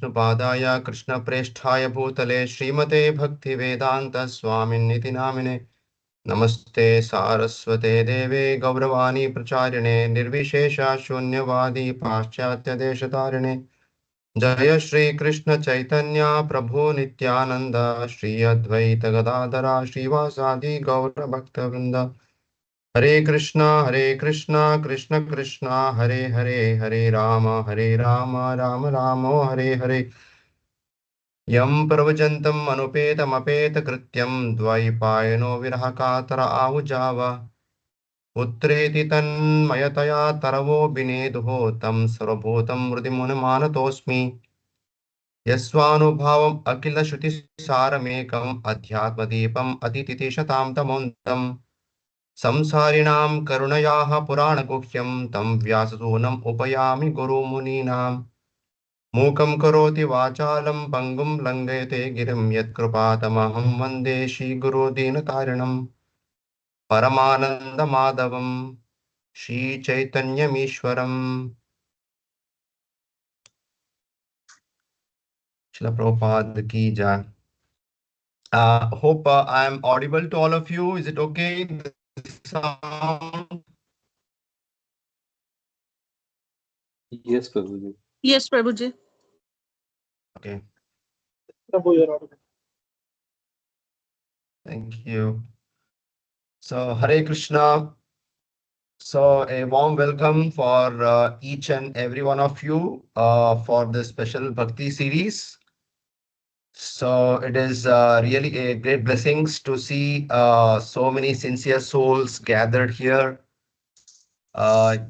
Vishnupadaya Krishna Preshthaya Bhutale Srimate Bhakti Vedanta Swaminithi Namine Namaste Saraswate Deve Gauravani Pracharine Nirvishesha Shunyavadi Paschatya Deshatarine Jaya Shri Krishna Chaitanya Prabhu Nityananda Shri Advaita Gadadara Srivasadi Gaura Bhakta Vrinda Hare Krishna, Krishna Krishna, Hare Hare, Hare Rama, Rama Rama, Hare Hare. Yam pravachantam anupetam apeta krityam dvaipayano virahakatara ahujava. Putreti tanmayataya taravo bineduho tam sarvabhutam mrudimunamanatosmi. Yasvanubhavam akila shruti saramekam adhyatmadipam atititeshatam tamontam. संसारिणां करुणयाः पुराणगुह्यं तं व्याससूनम् उपयामि गुरुमुनीनां मूकं करोति वाचालं पङ्गुं लङ्घयते गिरिं यत्कृपातमहं वन्दे श्रीगुरुदीनतारिणं परमानन्दमाधवं श्रीचैतन्यमीश्वरम् Srila Prabhupada ki jai. Hope I am audible to all of you. Is it okay? The sound? Yes, Prabhuji. Yes, Prabhuji. Okay. Prabhu, you're audible. Thank you. So, Hare Krishna. So, a warm welcome for each and every one of you for this special Bhakti series. So, it is really a great blessings to see so many sincere souls gathered here.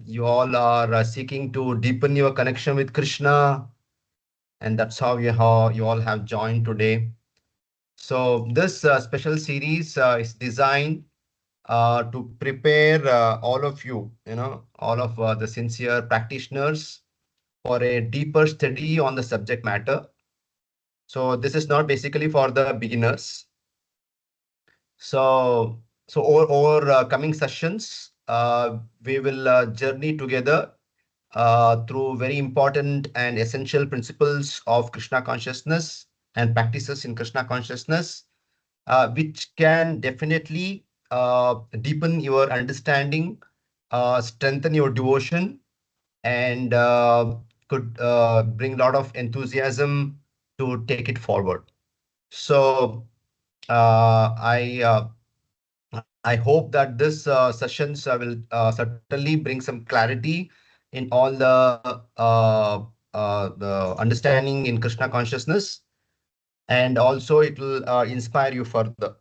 You all are seeking to deepen your connection with Krishna, and that's how you all have joined today. So, this special series is designed to prepare all of you, all of the sincere practitioners for a deeper study on the subject matter. So this is not basically for the beginners. So over coming sessions, we will journey together through very important and essential principles of Krishna consciousness and practices in Krishna consciousness, which can definitely deepen your understanding, strengthen your devotion, and could bring a lot of enthusiasm to take it forward. So I hope that this sessions will certainly bring some clarity in all the understanding in Krishna consciousness, and also it will inspire you further.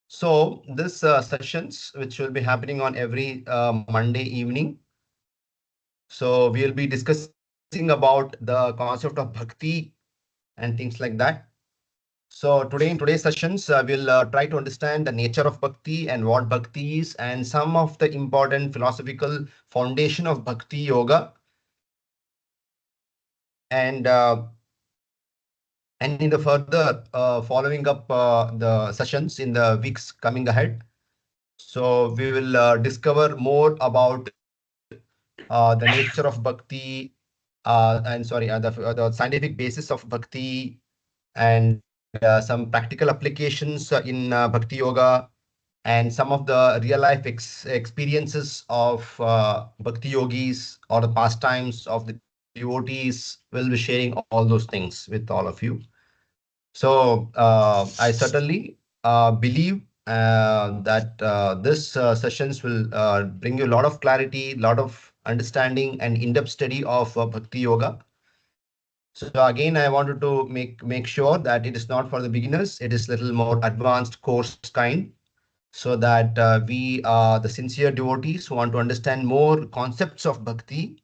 So this sessions, which will be happening on every Monday evening. So we'll be discussing about the concept of bhakti and things like that. So today in today's sessions, we'll try to understand the nature of bhakti and what bhakti is, and some of the important philosophical foundation of bhakti yoga. And in the further following up the sessions in the weeks coming ahead. So we will discover more about the nature of bhakti, the scientific basis of bhakti, and some practical applications in bhakti yoga, and some of the real life experiences of bhakti yogis or the pastimes of the devotees. Will be sharing all those things with all of you. So I certainly believe that this sessions will bring you a lot of clarity, a lot of understanding, and in-depth study of bhakti yoga. So again, I wanted to make sure that it is not for the beginners. It is little more advanced course kind, so that the sincere devotees who want to understand more concepts of bhakti,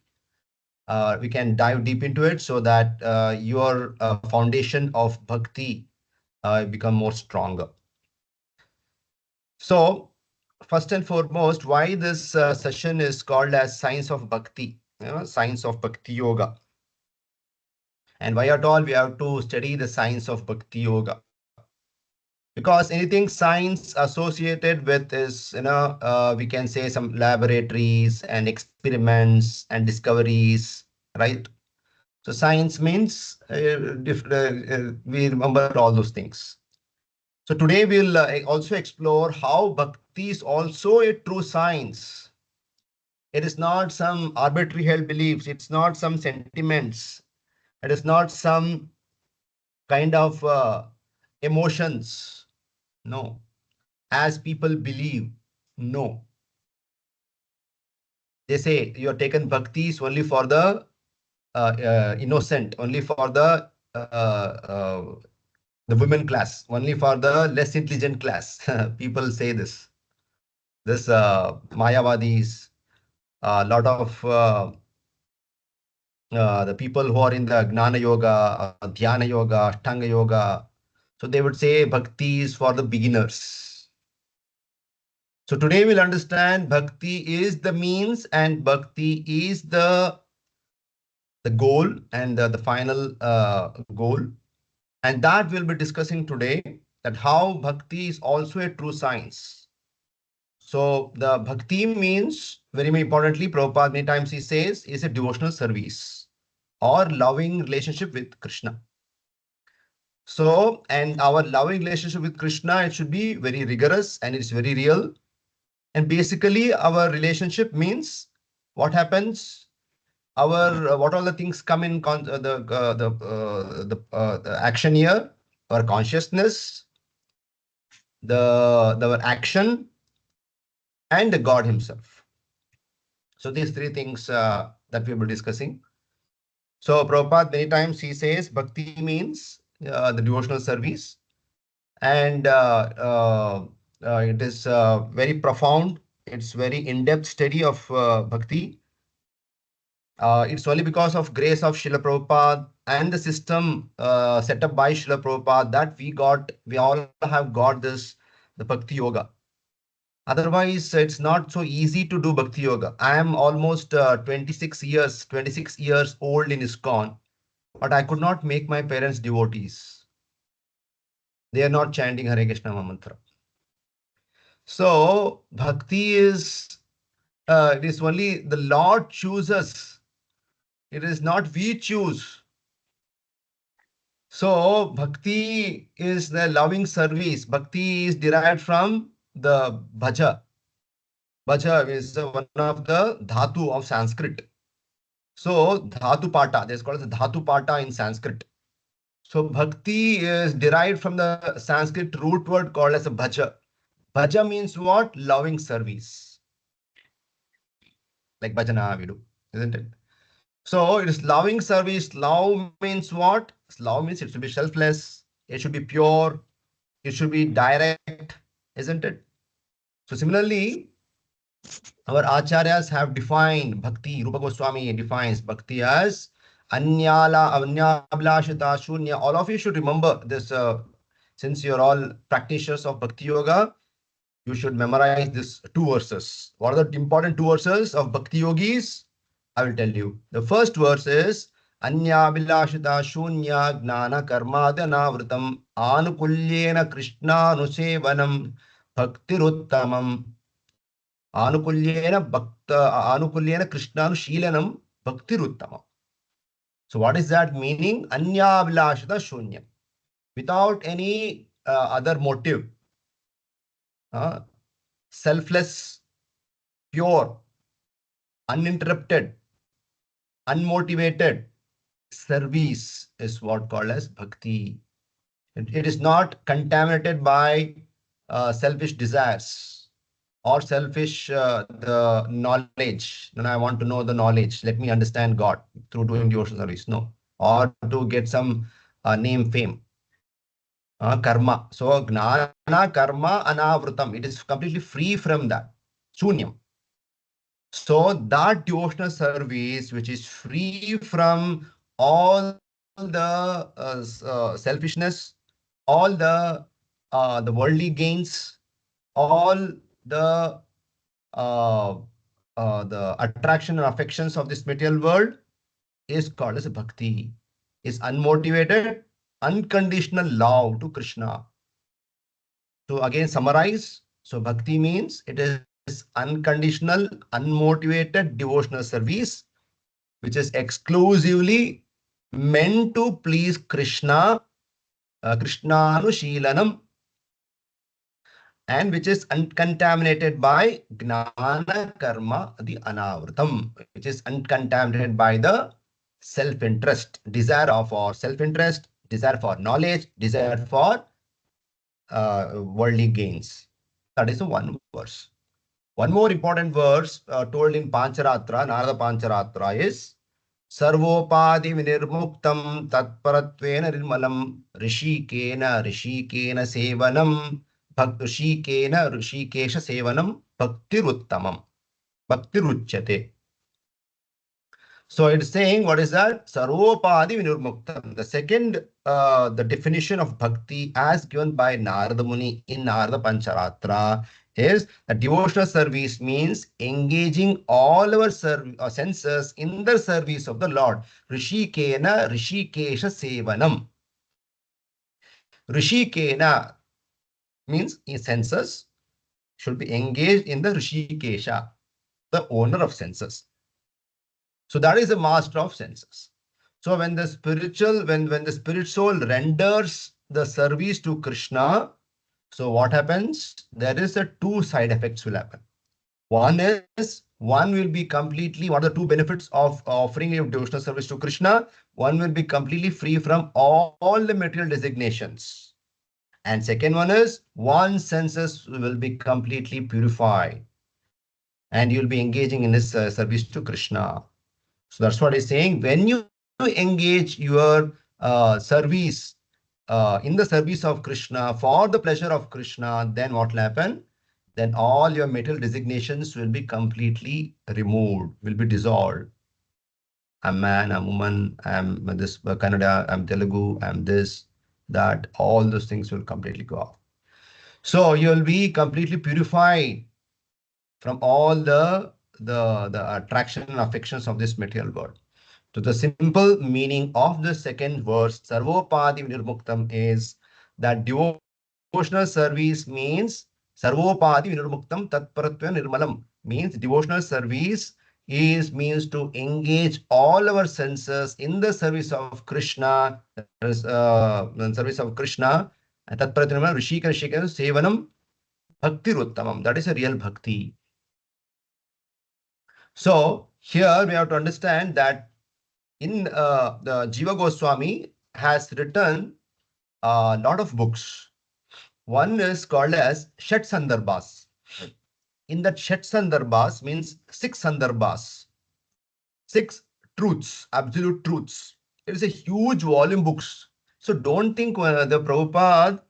we can dive deep into it, so that your foundation of bhakti become more stronger. So first and foremost, why this session is called as Science of Bhakti, Science of Bhakti Yoga. And why at all we have to study the science of Bhakti Yoga? Because anything science associated with is, we can say some laboratories and experiments and discoveries, right? So science means we remember all those things. So today we'll also explore how bhakti is also a true science. It is not some arbitrary held beliefs. It's not some sentiments. It is not some kind of emotions. No. As people believe. No. They say you are taken bhaktis only for the innocent, only for the women class, only for the less intelligent class. People say this. This Mayavadis, a lot of the people who are in the Gnana Yoga, Dhyana Yoga, Ashtanga Yoga. So they would say bhakti is for the beginners. So today we'll understand bhakti is the means and bhakti is the goal and the final goal. And that we'll be discussing today, that how bhakti is also a true science. So the bhakti means, very importantly, Prabhupada many times he says, is a devotional service or loving relationship with Krishna. So, and our loving relationship with Krishna, it should be very rigorous and it's very real. And basically, our relationship means what happens. Our what all the things come in the action here, our consciousness, the action, and the God Himself. So these three things that we will be discussing. So Prabhupada many times he says bhakti means the devotional service, and it is very profound. It's very in-depth study of bhakti. It's only because of grace of Srila Prabhupada and the system set up by Srila Prabhupada that we all have got the Bhakti Yoga. Otherwise, it's not so easy to do Bhakti Yoga. I am almost 26 years old in ISKCON, but I could not make my parents devotees. They are not chanting Hare Krishna mantra. So, Bhakti it is only the Lord chooses. It is not we choose. So, bhakti is the loving service. Bhakti is derived from the bhaja. Bhaja is one of the dhatu of Sanskrit. So, dhatu pata, there's called as dhatu pata in Sanskrit. So, bhakti is derived from the Sanskrit root word called as a bhaja. Bhaja means what? Loving service. Like bhajana we do, isn't it? So, it is loving service. Love means what? Love means it should be selfless. It should be pure. It should be direct, isn't it? So similarly, our acharyas have defined bhakti. Rupa Goswami defines bhakti as anyabhlashita shunya. All of you should remember this. Since you're all practitioners of bhakti yoga, you should memorize these two verses. What are the important two verses of bhakti yogis? I will tell you. The first verse is Anyabhilashita shunya gnana karmadyanavritam anukulyena krishna nusevanam bhaktiruttamam anukulyena krishna nushilanam bhaktiruttamam. So what is that meaning? Anyabhilashita shunya. Without any other motive. Selfless, pure, uninterrupted, unmotivated service is what called as bhakti. It is not contaminated by selfish desires or selfish the knowledge. Then I want to know the knowledge. Let me understand God through doing devotional service. No, or to get some name, fame, karma. So gnana, karma, anavrutam. It is completely free from that. Shunyam. So that devotional service, which is free from all the selfishness, all the worldly gains, all uh, the attraction and affections of this material world, is called as bhakti. Is unmotivated, unconditional love to Krishna. So again, summarize. So bhakti means it is unconditional, unmotivated devotional service, which is exclusively meant to please Krishna, Krishnanushilanam, and which is uncontaminated by Gnana Karma, the Anavritam, which is uncontaminated by the self-interest, desire for self-interest, desire for knowledge, desire for worldly gains. That is the one verse. One more important verse told in Pancharatra, Narada Pancharatra is Sarvopadi Vinirmuktam Tatparatvena Nirmalam Rishikena Sevanam Rishikesha Sevanam Bhaktiruttamam Bhaktiruchyate. So it's saying, what is that? Sarvopadi Vinurmuktam. The second, the definition of bhakti as given by Narada Muni in Narada Pancharatra is that devotional service means engaging all our senses in the service of the Lord. Rishikena Rishikesha Sevanam. Rishikena means in senses should be engaged in the Rishikesha, the owner of senses. So that is the master of senses. So when the spirit soul renders the service to Krishna, so what happens? There is a two side effects will happen. One will be completely, what are the two benefits of offering a devotional service to Krishna? One will be completely free from all the material designations. And second one is, one's senses will be completely purified. And you'll be engaging in this service to Krishna. So that's what he's saying. When you engage your service in the service of Krishna for the pleasure of Krishna, then what will happen? Then all your material designations will be completely removed, will be dissolved. I'm man, I'm woman, I'm this Kannada, I'm Telugu, I'm this, that, all those things will completely go off. So you'll be completely purified from all the attraction and affections of this material world. So the simple meaning of the second verse, Sarvopadi Vinirmuktam, is that devotional service means Sarvopadi Vinirmuktam Tatparatva Nirmalam, means devotional service means to engage all our senses in the service of Krishna, in service of Krishna, and Tatparatva Nirmalam, Rishika Sevanam Bhakti Ruttamam. That is a real bhakti. So here we have to understand that in the Jiva Goswami has written a lot of books. One is called as Shat Sandarbhas. In that Shat Sandarbhas means 6 Sandarbhas, 6 truths, absolute truths. It is a huge volume books. So don't think the Prabhupada,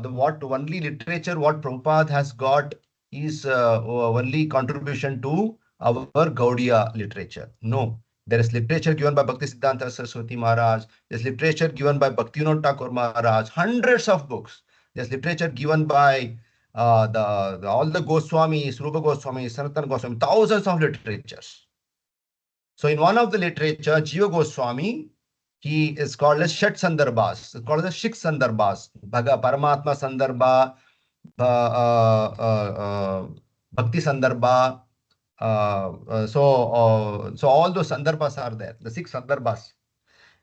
the what only literature what Prabhupada has got is only contribution to our Gaudiya literature. No. There is literature given by Bhakti Siddhanta Saraswati Maharaj. There's literature given by Bhaktivinoda Thakur Maharaj. Hundreds of books. There's literature given by all the Goswamis, Rupa Goswami, Sanatana Goswami. Thousands of literatures. So in one of the literature, Jiva Goswami, he is called as Shat Sandarbhas. It's called as 6 Sandarbhas. Paramatma Sandarbha, Bhakti Sandarbha. So all those Sandarbhas are there, the 6 Sandarbhas.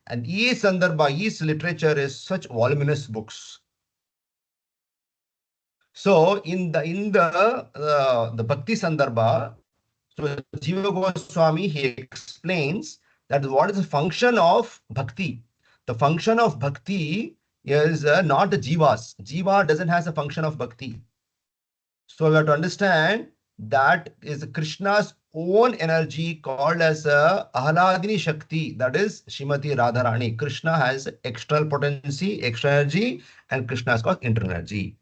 And each Sandarbha, each literature is such voluminous books. So in the Bhakti Sandarbha, so Jiva Goswami, he explains that what is the function of bhakti. The function of bhakti is not the jivas. Jiva doesn't have a function of bhakti. So we have to understand that is Krishna's own energy called as Ahladini Shakti. That is Shrimati Radharani. Krishna has external potency, external energy, and Krishna has got internal energy.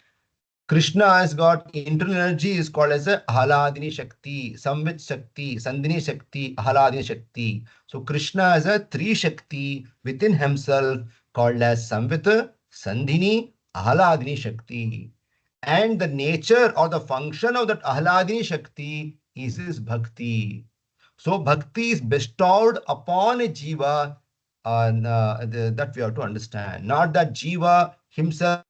Krishna has got internal energy is called as a Ahladini Shakti, Samvit Shakti, Sandhini Shakti, Ahladini Shakti. So Krishna has a 3 Shakti within himself called as Samvit, Sandhini, Ahladini Shakti. And the nature or the function of that Ahladini Shakti is his bhakti. So bhakti is bestowed upon a jiva, that we have to understand. Not that jiva himself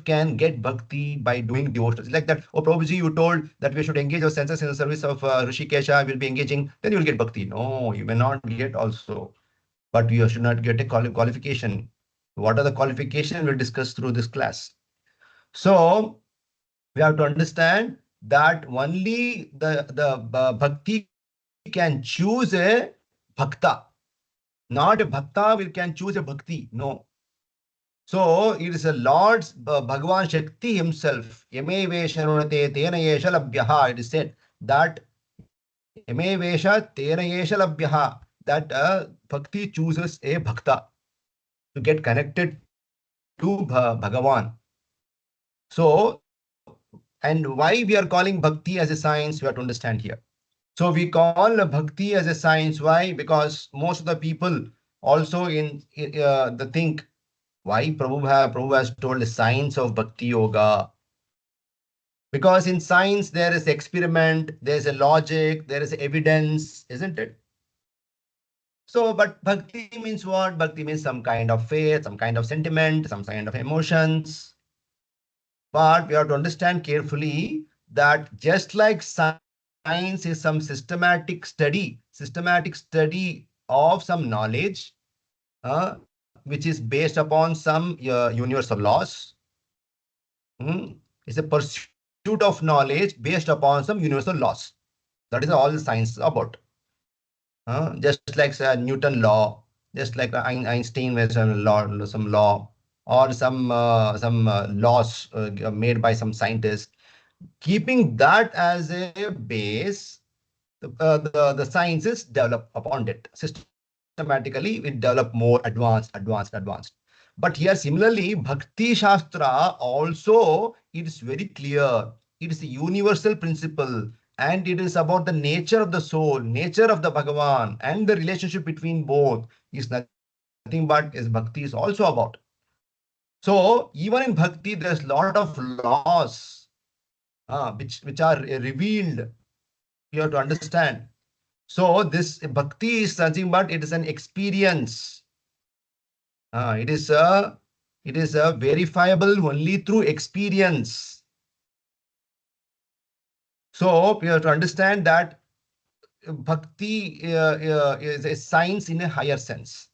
can get bhakti by doing devotion. It's like that, oh Prabhuji, you told that we should engage our senses in the service of Rishikesha, we'll be engaging, then you'll get bhakti. No, you may not get also. but you should not get a qualification. What are the qualifications we'll discuss through this class. So we have to understand that only the bhakti can choose a bhakta, not a bhakta will can choose a bhakti. No. So it is a Lord's Bhagavan Shakti himself. Yame vesha runate tena yesha labhyaha. It is said that yame vesha tena yesha labhyaha. That bhakti chooses a bhakta to get connected to Bhagavan. So, and why we are calling bhakti as a science, we have to understand here. So we call bhakti as a science. Why? Because most of the people also in the think why Prabhu has told the science of bhakti yoga. Because in science there is experiment, there is a logic, there is evidence, isn't it? So, but bhakti means what? Bhakti means some kind of faith, some kind of sentiment, some kind of emotions. But we have to understand carefully that just like science is some systematic study of some knowledge, which is based upon some universal laws. It's a pursuit of knowledge based upon some universal laws. That is all science is about. Just like Newton law, just like Einstein was some law, or some laws made by some scientists. Keeping that as a base, the sciences develop upon it. Systematically, it develop more advanced. But here, similarly, Bhakti Shastra also, it is very clear. It is a universal principle, and it is about the nature of the soul, nature of the Bhagavan, and the relationship between both is nothing but is Bhakti is also about. So even in Bhakti, there's a lot of laws which are revealed. You have to understand. So this bhakti is nothing but it is an experience. It is a verifiable only through experience. So we have to understand that bhakti is a science in a higher sense.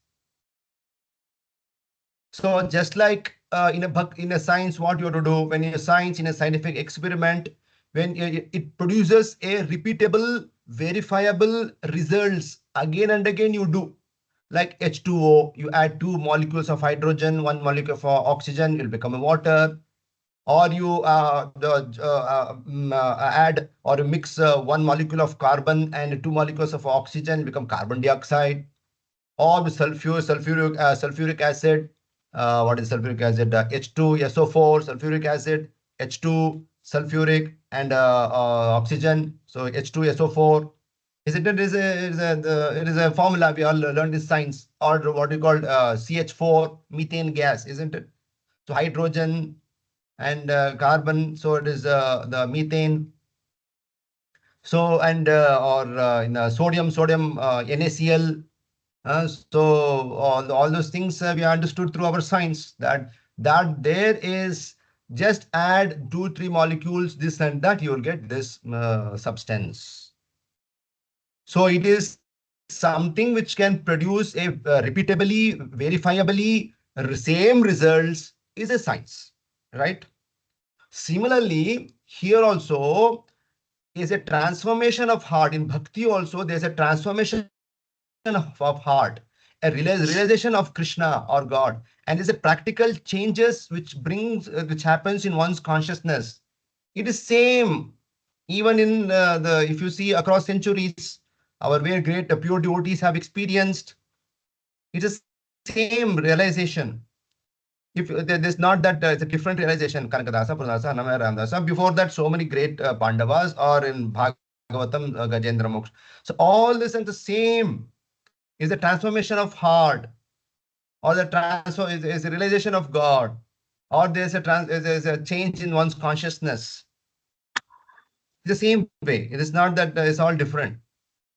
So just like in a science, what you have to do when you science in a scientific experiment, when it produces a repeatable, verifiable results again and again you do. Like H2O, you add two molecules of hydrogen, one molecule of oxygen, it will become a water. Or you add or mix one molecule of carbon and two molecules of oxygen, become carbon dioxide. Or with sulfuric acid. What is sulfuric acid? H2SO4, sulfuric acid, H2 sulfuric, and oxygen. So H2SO4. It is a formula we all learned in science, or what we call CH4 methane gas, isn't it? So hydrogen and carbon. So it is the methane. So and or in sodium NaCl. So all those things we understood through our science that there is just add two, three molecules, this and that, you will get this substance. So it is something which can produce a repeatably, verifiably same results is a science, right? Similarly, here also is a transformation of heart. In bhakti also, there's a transformation of heart, a realization of Krishna or God, and there's a practical changes which happens in one's consciousness. It is same even in the if you see across centuries, our very great pure devotees have experienced. It's the same realization. If there's not that it's a different realization, Kanakadasa, Purnasa, Anamaya Ramdasa. Before that, so many great Pandavas or in Bhagavatam, Gajendra Moksha. So all this and the same is the transformation of heart, or the is a realization of God, or there's a change in one's consciousness. It's the same way. It is not that it's all different.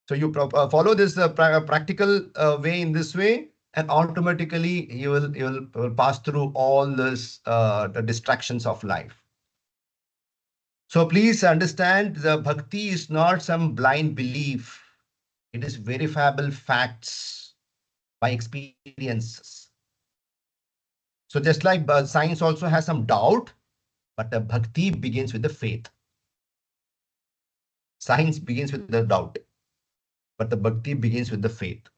So you follow this practical way in this way, and automatically you will pass through all this the distractions of life. So please understand, the bhakti is not some blind belief. It is verifiable facts. by experiences. So just like science also has some doubt, but the bhakti begins with the faith. Science begins with the doubt, but the bhakti begins with the faith.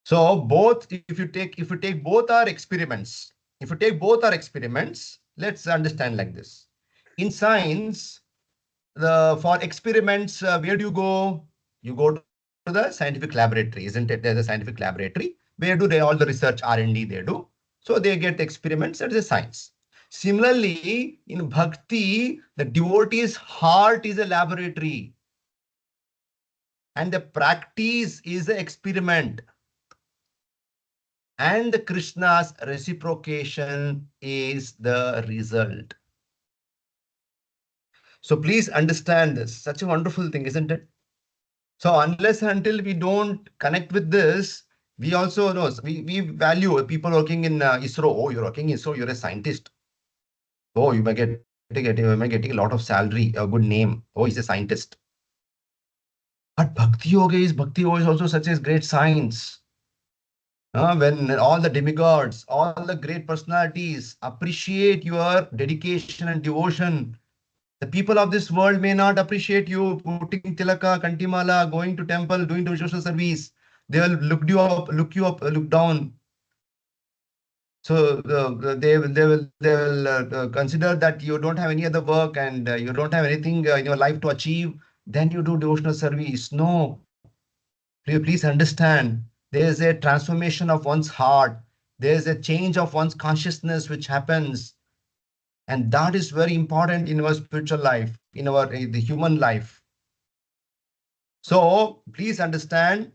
So both, if you take both our experiments, let's understand like this. In science, for experiments, where do you go? You go to the scientific laboratory, isn't it? There's a scientific laboratory. Where do they all the research R&D they do? So they get experiments. That is a science. Similarly, in bhakti, the devotee's heart is a laboratory, and the practice is the experiment, and the Krishna's reciprocation is the result. So please understand this. Such a wonderful thing, isn't it? So unless and until we don't connect with this, we also know, we value people working in ISRO. Oh, you're working in ISRO, you're a scientist. Oh, you may getting a lot of salary, a good name. Oh, he's a scientist. But Bhakti Yoga is also such a great science. When all the demigods, all the great personalities appreciate your dedication and devotion, the people of this world may not appreciate you putting tilaka, kantimala, going to temple, doing devotional service. They will look down. So they will consider that you don't have any other work, and you don't have anything in your life to achieve. Then you do devotional service. No, please understand. There is a transformation of one's heart. There is a change of one's consciousness which happens, and that is very important in our spiritual life, in our the human life. So please understand,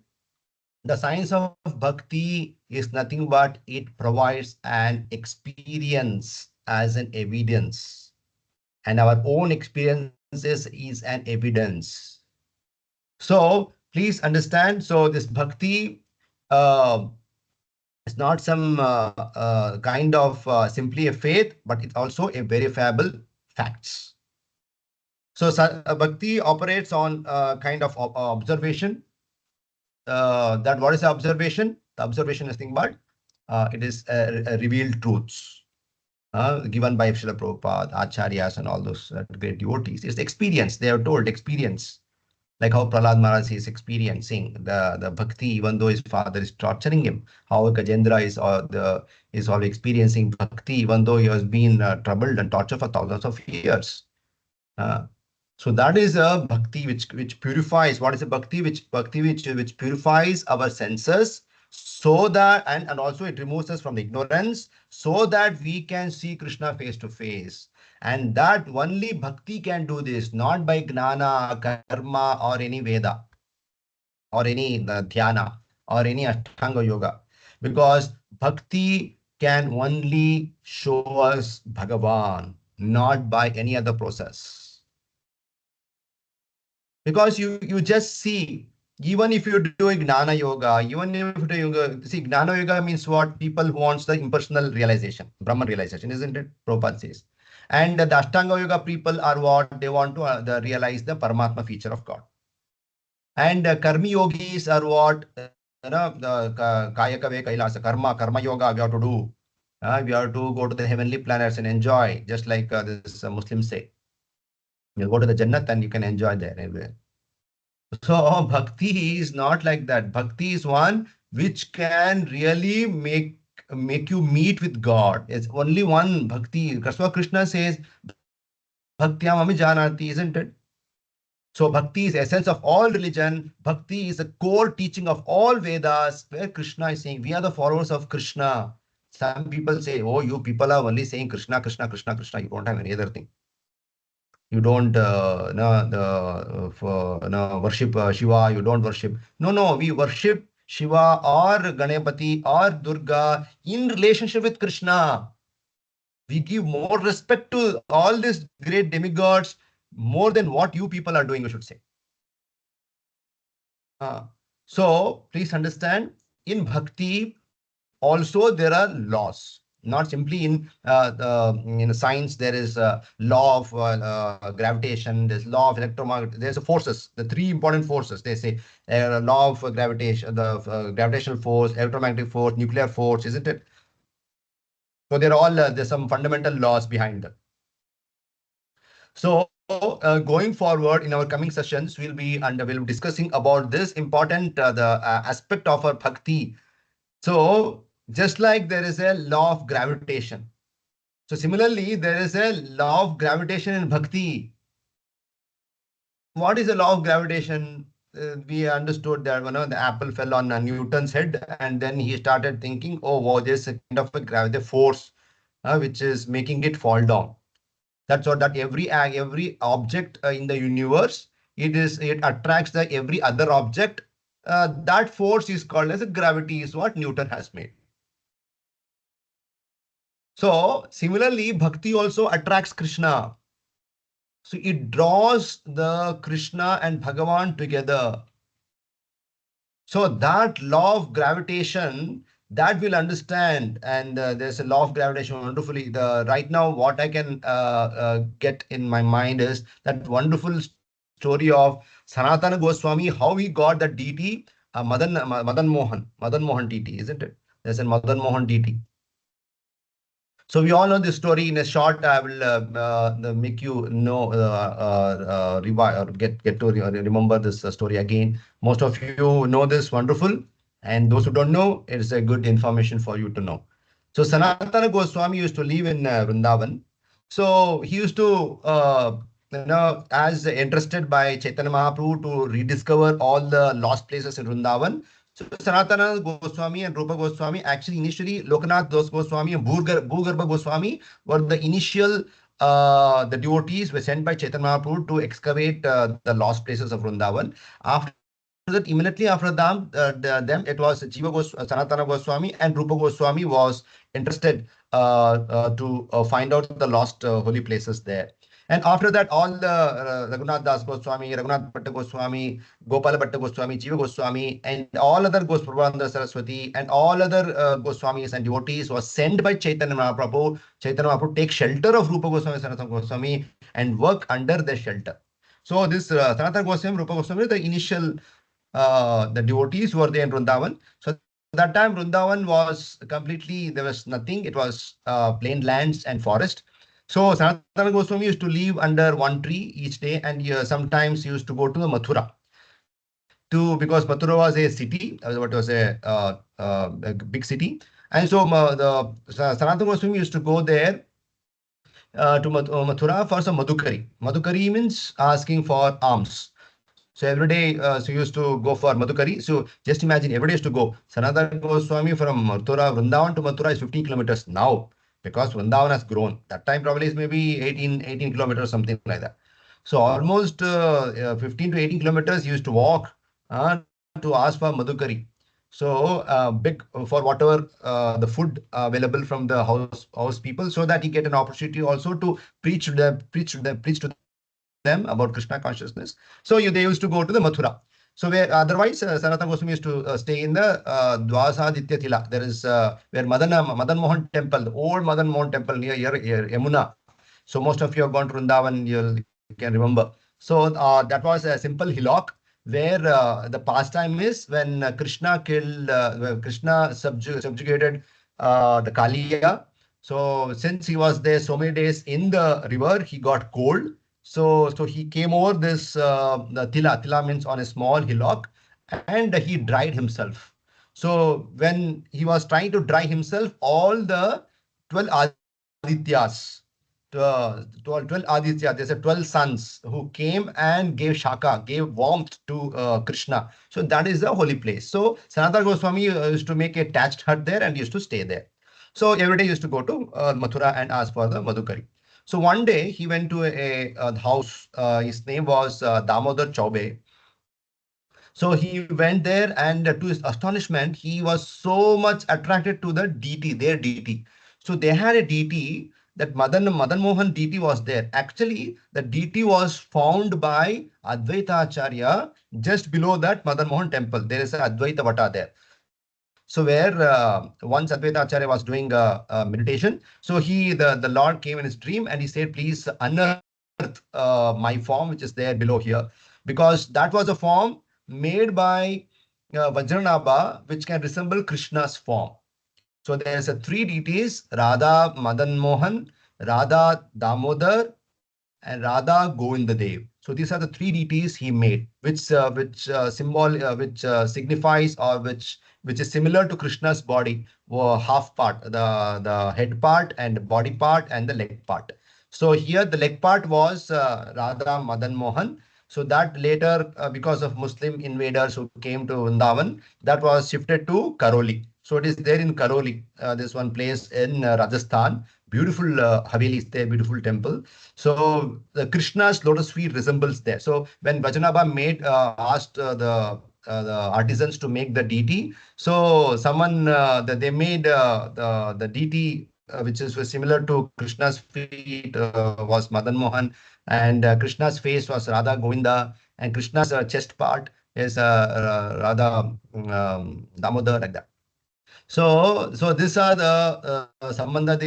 the science of bhakti is nothing but it provides an experience as an evidence, and our own experiences is an evidence. So please understand. So this bhakti uh, is not some kind of simply a faith, but it's also a verifiable facts. So bhakti operates on kind of observation. That what is the observation? The observation is nothing but it is revealed truths given by Srila Prabhupada, Acharyas, and all those great devotees. It's experience. They are told experience. Like how Prahlad Maharaj is experiencing the bhakti, even though his father is torturing him. How Gajendra is all experiencing bhakti, even though he has been troubled and tortured for thousands of years. Uh, so that is a bhakti which purifies. What is a bhakti? Which purifies our senses, so that and also it removes us from the ignorance, so that we can see Krishna face to face. And that only bhakti can do this, not by gnana, karma, or any Veda, or any dhyana, or any Ashtanga yoga. Because bhakti can only show us Bhagavan, not by any other process. Because you just see, even if you're doing gnana yoga, even if you're doing yoga, see, gnana yoga means what? People who wants the impersonal realization, Brahman realization, isn't it? Prabhupada says. And the Ashtanga yoga people are what? They want to realize the Paramatma feature of God. And karmi yogis are what? The kaya kave kailasa, karma yoga we have to do. We have to go to the heavenly planets and enjoy, just like this Muslims say. You go to the Jannat and you can enjoy there. So bhakti is not like that. Bhakti is one which can really make you meet with God. It's only one bhakti. That's what Krishna says, Bhaktyam ami janati, isn't it? So bhakti is essence of all religion. Bhakti is the core teaching of all Vedas, where Krishna is saying, we are the followers of Krishna. Some people say, oh, you people are only saying Krishna, Krishna, Krishna, Krishna. You don't have any other thing. You don't worship Shiva, you don't worship. No, we worship Shiva or Ganapati or Durga in relationship with Krishna. We give more respect to all these great demigods more than what you people are doing, we should say. So please understand, in bhakti also there are laws. Not simply in science, there is a law of gravitation, there's law of electromagnetic, there's a forces, the three important forces. They say law of gravitation, the gravitational force, electromagnetic force, nuclear force, isn't it? So they're all there's some fundamental laws behind them. So going forward in our coming sessions, we'll be discussing about this important the aspect of our bhakti. So just like there is a law of gravitation, so similarly there is a law of gravitation in bhakti. What is the law of gravitation? We understood that the apple fell on Newton's head, and then he started thinking, oh wow, there's a kind of a gravity force which is making it fall down. That's what that every object in the universe, it attracts the every other object. That force is called as a gravity, is what Newton has made. So similarly, bhakti also attracts Krishna. So it draws the Krishna and Bhagavan together. So that law of gravitation, that we'll understand, and there's a law of gravitation wonderfully. The right now, what I can get in my mind is that wonderful story of Sanatana Goswami, how he got the deity Madan Mohan deity, isn't it? There's a Madan Mohan deity. So we all know this story. In a short, I will make you know, revive or get to remember this story again. Most of you know this wonderful, and those who don't know, it is a good information for you to know. So Sanatana Goswami used to live in Vrindavan. So he used to, as interested by Chaitanya Mahaprabhu to rediscover all the lost places in Vrindavan. So Sanatana Goswami and Rupa Goswami, actually initially Lokanath Das Goswami and Bhugarbha Goswami were the initial the devotees were sent by Chaitanya Mahaprabhu to excavate the lost places of Vrindavan. After that, immediately after them, it was Sanatana Goswami and Rupa Goswami was interested to find out the lost holy places there. And after that, all the Raghunath Das Goswami, Raghunath Bhatta Goswami, Gopala Bhatta Goswami, Jiva Goswami, and all other Gosprabhananda Saraswati, and all other Goswamis and devotees was sent by Chaitanya Mahaprabhu. Chaitanya Mahaprabhu take shelter of Rupa Goswami, Sanatana Goswami, and work under their shelter. So this Sanatana Goswami, Rupa Goswami, the initial the devotees were there in Vrindavan. So that time Vrindavan was completely, there was nothing. It was plain lands and forest. So Sanatana Goswami used to live under one tree each day, and sometimes he used to go to the Mathura because Mathura was a city, what was a big city, and so Sanatana Goswami used to go there to Mathura for some madhukari. Madhukari means asking for alms. So every day, so he used to go for madhukari. So just imagine, every day used to go. Sanatana Goswami from Mathura, Vrindavan to Mathura is 15 kilometers now, because Vrindavan has grown. That time probably is maybe 18 kilometers, something like that. So almost 15 to 18 kilometers he used to walk to ask for madhukari. So big for whatever the food available from the house people, so that he get an opportunity also to preach to them about Krishna consciousness. So they used to go to the Mathura. So where otherwise Sanatana Goswami used to stay in the Dvasaditya Thila. There is where Madan Mohan temple, the old Madan Mohan temple near here Yamuna. So most of you have gone to Vrindavan, you can remember. So that was a simple hillock where the pastime is when Krishna killed, when Krishna subjugated the Kaliya. So since he was there so many days in the river, he got cold. So he came over this the Tila. Tila means on a small hillock, and he dried himself. So when he was trying to dry himself, all the 12 Adityas, 12 Aditya, there's a 12 sons who came and gave shaka, gave warmth to Krishna. So that is the holy place. So Sanatana Goswami used to make a thatched hut there and used to stay there. So every day he used to go to Mathura and ask for the madhukari. So one day he went to a house. His name was Damodar Chaube. So he went there, and to his astonishment, he was so much attracted to the deity, their deity. So they had a deity, that Madan Mohan deity was there. Actually, the deity was found by Advaita Acharya just below that Madan Mohan temple. There is a Advaita Vata there. So where once Advaita Acharya was doing meditation, so the Lord came in his dream and he said, please unearth my form which is there below here, because that was a form made by Vajranabha, which can resemble Krishna's form. So there's a three deities: Radha Madan Mohan, Radha Damodar, and Radha Govindadev. So these are the three deities he made, which signifies, or which is similar to Krishna's body, half part, the head part and body part and the leg part. So here the leg part was Radha Madan Mohan. So that later, because of Muslim invaders who came to Vrindavan, that was shifted to Karoli. So it is there in Karoli. This one place in Rajasthan. Beautiful Haveli is there, beautiful temple. So the Krishna's lotus feet resembles there. So when Vajanabha asked the artisans to make the deity, so they made the deity which is similar to Krishna's feet was Madan Mohan, and Krishna's face was Radha Govinda, and Krishna's chest part is Radha Damodar, like that. So these are the Sambandha,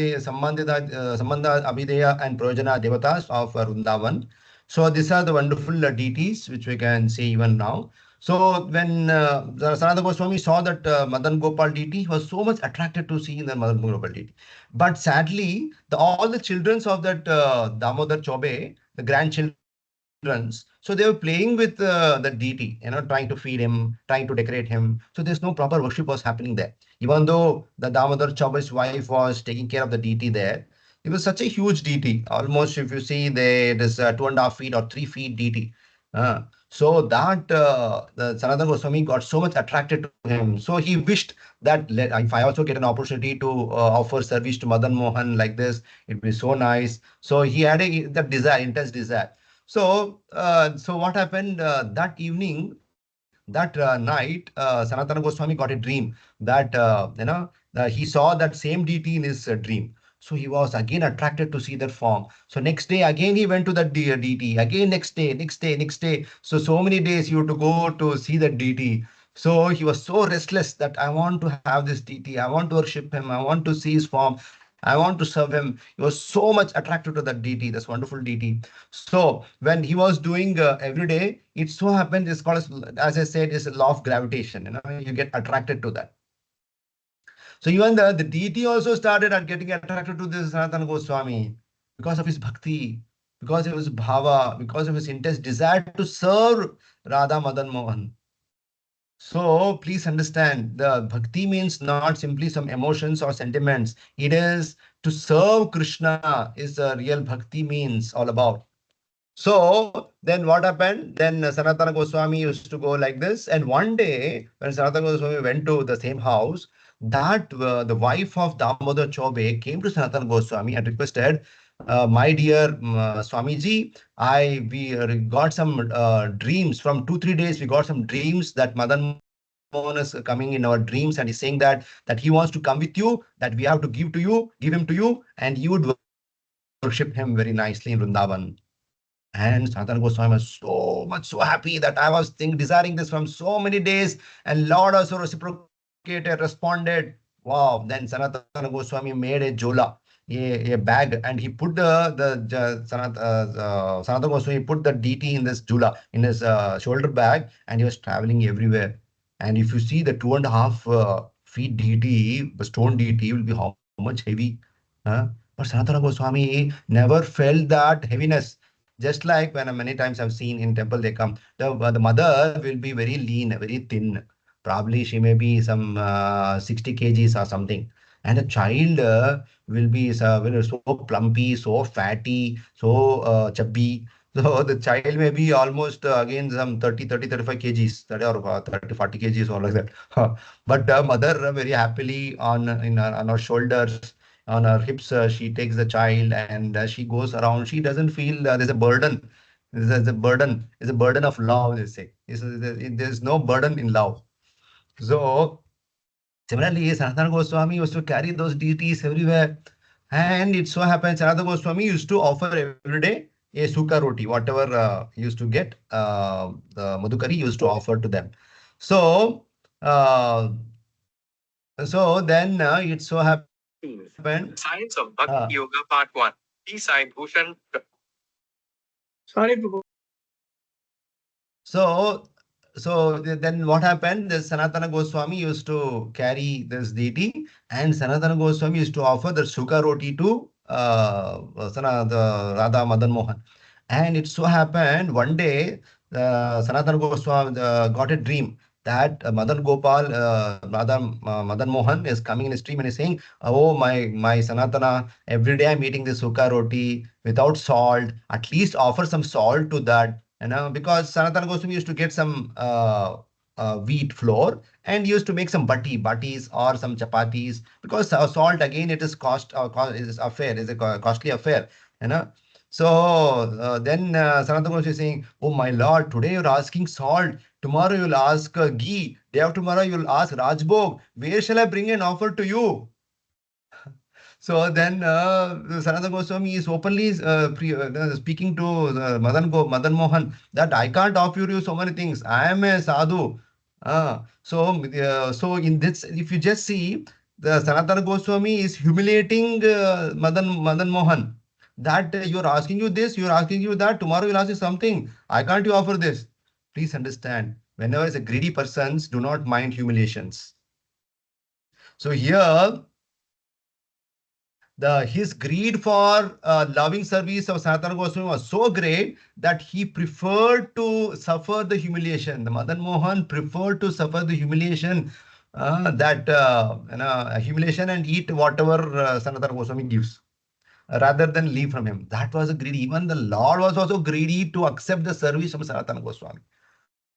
Abhideya, and Prajana Devatas of Vrindavan. So these are the wonderful deities which we can see even now. So when the Sanatana Goswami saw that Madan Gopal deity, he was so much attracted to seeing the Madan Gopal deity. But sadly, all the children of that Damodar Chobe, the grandchildren, so they were playing with the deity, trying to feed him, trying to decorate him. So there's no proper worship was happening there. Even though the Damodar Chobe's wife was taking care of the deity there, it was such a huge deity. Almost, if you see, it is 2.5 feet or 3 feet deity. So that the Sanatana Goswami got so much attracted to him. So he wished that if I also get an opportunity to offer service to Madan Mohan like this, it'd be so nice. So he had that desire, intense desire. So what happened that evening, that night, Sanatana Goswami got a dream that he saw that same deity in his dream. So he was again attracted to see that form. So next day again he went to that deity. Again next day, next day, next day. So many days he had to go to see that deity. So he was so restless that I want to have this deity. I want to worship him. I want to see his form. I want to serve him. He was so much attracted to that deity, this wonderful deity. So when he was doing every day, it so happened, it's called, as I said, is a law of gravitation. You get attracted to that. So even the deity also started at getting attracted to this Sanatana Goswami because of his bhakti, because of his bhava, because of his intense desire to serve Radha Madan Mohan. So please understand, the bhakti means not simply some emotions or sentiments. It is to serve Krishna is the real bhakti means all about. So then what happened? Then Sanatana Goswami used to go like this. And one day, when Sanatana Goswami went to the same house, that the wife of Damodar Chobe came to Sanatana Goswami and requested, my dear Swamiji, we got some dreams from 2 3 days. We got some dreams that Madan Mohan is coming in our dreams, and he's saying that he wants to come with you, that we have to give him to you, and you would worship him very nicely in Vrindavan. And Sanatana Goswami was so happy that I was desiring this from so many days, and Lord also reciprocated, responded. Wow. Then Sanatana Goswami made a jola, a bag, and he put Sanatana Goswami put the deity in this jula, in his shoulder bag, and he was traveling everywhere. And if you see the 2.5 feet deity, the stone deity will be how much heavy? Huh? But Sanatana Goswami never felt that heaviness. Just like when many times I've seen in temple, they come, the mother will be very lean, very thin. Probably she may be some 60 kgs or something. And the child will so plumpy, so fatty, so chubby. So the child may be almost again some 35 kgs, 30 or 30, 40 kgs or like that. But the mother very happily on her shoulders, on her hips, she takes the child and she goes around. She doesn't feel there's a burden. There's a burden. It's a burden of love, they say. There's no burden in love. So similarly, Sanatana Goswami used to carry those deities everywhere. And it so happens Sanatana Goswami used to offer every day a sukha roti, whatever he used to get, the madhukari used to offer to them. So uh, So then it so happened. Science of Bhakti Yoga Part 1. T. Sai Bhushan. Sorry, Prabhu. So, then what happened? The Sanatana Goswami used to carry this deity, and Sanatana Goswami used to offer the suka roti to the Radha Madan Mohan. And it so happened one day, Sanatana Goswami got a dream that Madan Gopal, Madan Mohan is coming in his dream and is saying, "Oh, my Sanatana, every day I'm eating this suka roti without salt. At least offer some salt to that." Because Sanatana Goswami used to get some wheat flour and used to make some butties or some chapatis, because salt again it is is affair, is a costly affair, you know. So then Sanatana Goswami is saying, "Oh my Lord, today you're asking salt, tomorrow you'll ask ghee, day after tomorrow you'll ask Rajbhog. Where shall I bring an offer to you?" So then Sanatana Goswami is openly speaking to Madan Mohan that I can't offer you so many things. I am a sadhu. So in this, if you just see, the Sanatana Goswami is humiliating Madan Mohan. That you're asking you this, you're asking you that, tomorrow you'll ask you something. I can't you offer this? Please understand, whenever it's a greedy persons, do not mind humiliations. So here his greed for loving service of Sanatana Goswami was so great that he preferred to suffer the humiliation. The Madan Mohan preferred to suffer the humiliation, humiliation, and eat whatever Sanatana Goswami gives, rather than leave from him. That was a greedy. Even the Lord was also greedy to accept the service of Sanatana Goswami.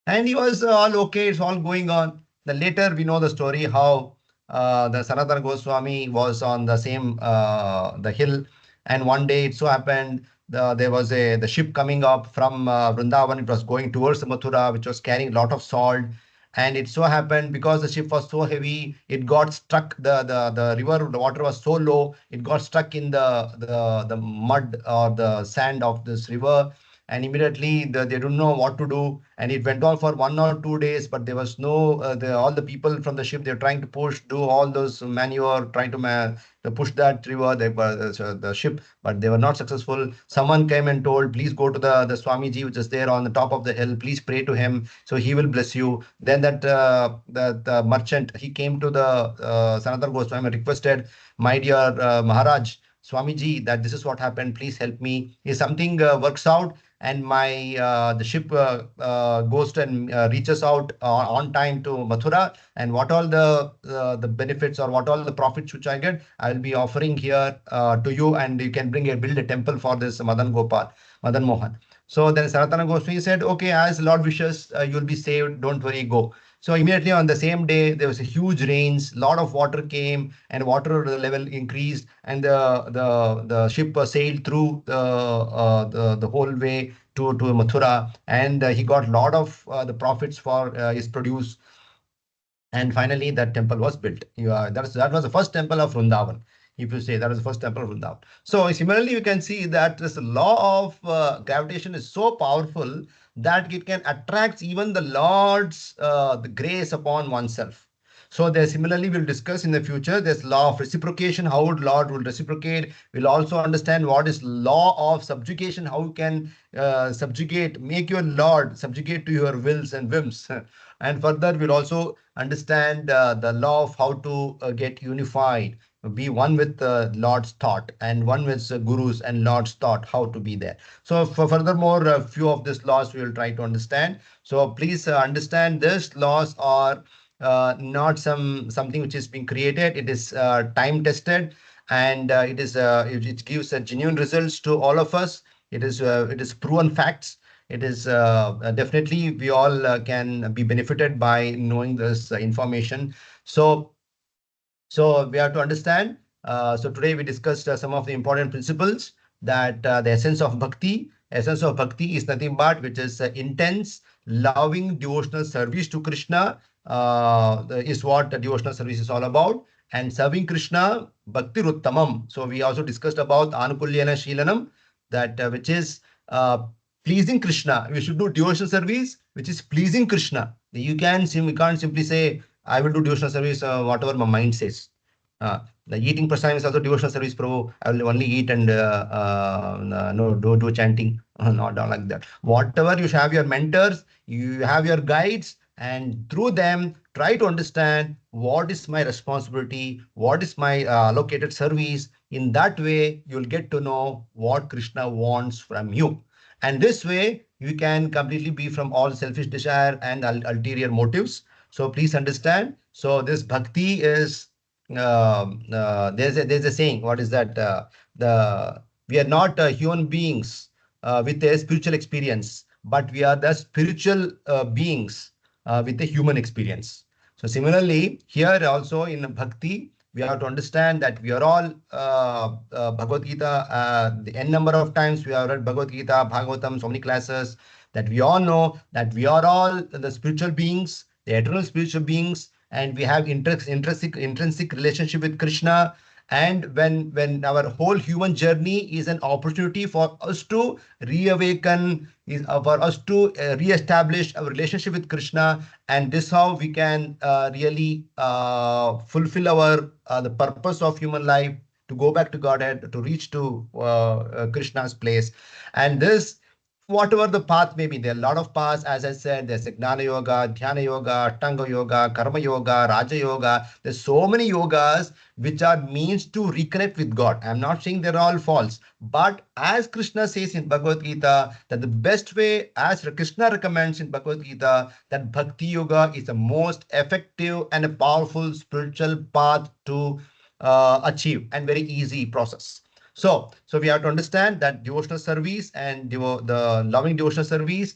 And he was all okay, it's all going on. Then later we know the story how the Sanatana Goswami was on the same the hill, and one day it so happened there was the ship coming up from Vrindavan. It was going towards Mathura, which was carrying a lot of salt. And it so happened, because the ship was so heavy, it got stuck. The river, the water was so low, it got stuck in the mud or the sand of this river. And immediately they don't know what to do, and it went on for 1 or 2 days, but there was no all the people from the ship, they're trying to do all those manure, trying to push that river, the ship, but they were not successful. Someone came and told, "Please go to the Swamiji, which is there on the top of the hill, please pray to him, so he will bless you." Then the merchant, he came to the Sanatana Goswami and requested, "My dear Maharaj, Swamiji, that this is what happened, please help me. If something works out and my the ship goes and reaches out on time to Mathura, and what all the benefits or what all the profits which I get, I will be offering here to you, and you can build a temple for this Madan Mohan." So then Sanatana Goswami said, "Okay, as Lord wishes, you'll be saved. Don't worry, go." So immediately on the same day, there was a huge rains, lot of water came, and water level increased, and the ship sailed through the whole way to Mathura, and he got lot of the profits for his produce. And finally, that temple was built. That was the first temple of Vrindavan. If you say that was the first temple of Vrindavan. So similarly, you can see that this law of gravitation is so powerful that it can attract even the Lord's the grace upon oneself. So there similarly we'll discuss in the future this law of reciprocation, how would Lord will reciprocate. We'll also understand what is law of subjugation, how you can make your Lord subjugate to your wills and whims. And further, we'll also understand the law of how to get unified, be one with Lord's thought and one with Guru's and Lord's thought, how to be there. So for furthermore, a few of these laws we will try to understand. So please understand these laws are not something which is being created. It is time tested, and it gives genuine results to all of us. It is proven facts. It is definitely we all can be benefited by knowing this information. So we have to understand. So today we discussed some of the important principles, that the essence of bhakti. Essence of bhakti is nothing but which is intense, loving devotional service to Krishna, is what the devotional service is all about. And serving Krishna, bhakti ruttamam. So we also discussed about anukulyana shilanam, that which is pleasing Krishna. We should do devotional service which is pleasing Krishna. We can't simply say I will do devotional service, whatever my mind says. The eating prasadam is also devotional service, Prabhu. I will only eat and no do chanting, not like that. Whatever you have your mentors, you have your guides, and through them try to understand what is my responsibility, what is my allocated service. In that way, you'll get to know what Krishna wants from you. And this way, you can completely be from all selfish desire and ulterior motives. So please understand. So this bhakti is there's a saying. What is that? The We are not human beings with a spiritual experience, but we are the spiritual beings with a human experience. So similarly, here also in bhakti, we have to understand that we are all Bhagavad Gita. The n number of times we have read Bhagavad Gita, Bhagavatam, so many classes, that we all know that we are all the spiritual beings, the eternal spiritual beings, and we have intrinsic relationship with Krishna. And when our whole human journey is an opportunity for us to reawaken, is for us to reestablish our relationship with Krishna, and this how we can really fulfill our the purpose of human life, to go back to Godhead, to reach to Krishna's place. And this, whatever the path may be, there are a lot of paths. As I said, there's Jnana Yoga, Dhyana Yoga, Tanga Yoga, Karma Yoga, Raja Yoga. There's so many yogas which are means to reconnect with God. I'm not saying they're all false, but as Krishna says in Bhagavad Gita, that the best way, as Krishna recommends in Bhagavad Gita, that Bhakti Yoga is the most effective and a powerful spiritual path to achieve, and very easy process. So we have to understand that devotional service and the loving devotional service